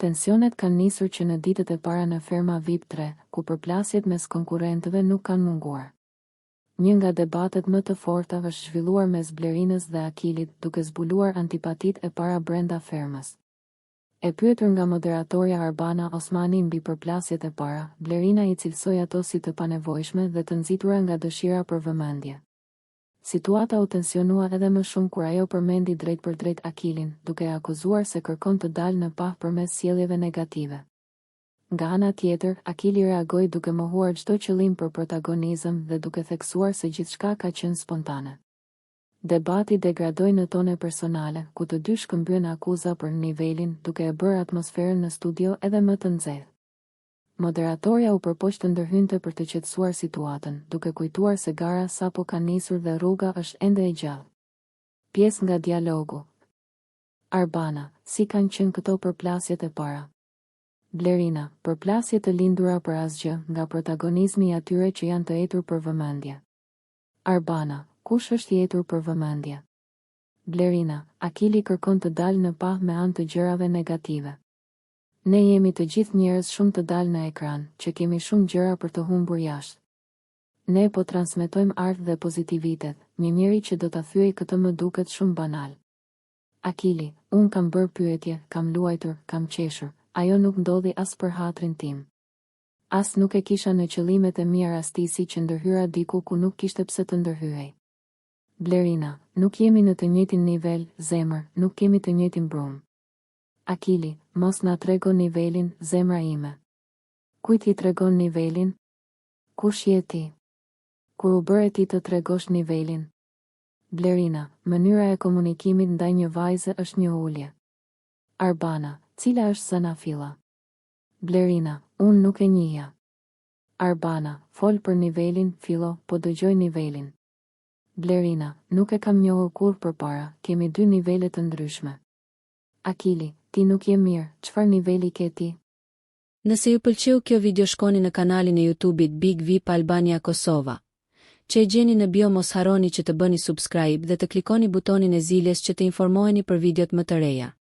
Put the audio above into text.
Tensionet kanë nisur që në ditët e para në ferma VIP 3, ku përplasjet mes konkurrentëve nuk kanë munguar. Një nga debatet më të forta është zhvilluar mes Blerinës dhe Akilit, duke zbuluar antipatit e para brenda fermës. E pyetur nga moderatorja Arbana Osmani mbi përplasjet e para, Blerina i cilësoi ato si të panevojshme dhe të nxitura nga dëshira për vëmendje. Situata u tensionua edhe më shumë kur ajo përmendi drejt për drejt Akilin, duke akuzuar se kërkon të dalë në pah përmes sjelljeve negative. Nga ana tjetër, Akili reagoi duke mohuar çdo qëllim për protagonizëm dhe duke theksuar se gjithçka ka qenë spontane. Debati degradoi në tone personale, ku të dy shkëmbyen akuza për nivelin, duke e bërë atmosferën në studio edhe më të nxehtë. Moderatorja u përpoq të ndërhynte për të qetësuar situatën, duke kujtuar se gara sapo ka nisur dhe rruga është ende e gjallë. Pjesë nga dialogu. Arbana, si kanë qenë këto përplasjet e para? Blerina, përplasje të lindura për asgjë, nga protagonizmi i atyre që janë të etur për vëmendje. Arbana, kush është i etur për vëmendje? Blerina, Akili kërkon të dalë në pah me anë të gjërave negative. Ne jemi të gjithë njerëz shumë të dalë në ekran, që kemi shumë gjëra për të humbur jashtë. Ne po transmetojmë art dhe pozitivitet, një njeri që do ta thyej këtë më duket shumë banal. Akili, unë kam bërë pyetje, kam luajtur, kam qeshur, ajo nuk ndodhi as për hatrin tim. As nuk e kisha në qëllimet e mia rastisi që ndërhyra diku ku nuk kishte pse të ndërhyej. Blerina, nuk jemi në të njëjtin nivel, zemër, nuk kemi të njëjtin brumë. Akili, mos na trego nivelin, zemra ime. Kujt i tregon nivelin? Kush je ti? Kur u bëre ti të tregosh nivelin? Blerina, mënyra e komunikimit ndaj një vajze është një ulje. Arbana, cila është Zanafilla? Blerina, unë nuk e njihja. Arbana, fol për nivelin, fillo, po dëgjoj nivelin. Blerina, nuk e kam njohur kurrë përpara, kemi dy nivele të ndryshme. Akili, ti nuk je mirë, çfarë niveli ke ti? Nëse ju pëlqeu kjo video shkoni në kanalin e YouTube-it Big VIP Albania Kosova. Që e gjeni në bio mos harroni që të bëni subscribe dhe të klikoni butonin e ziljes që të informoheni për videot më të reja.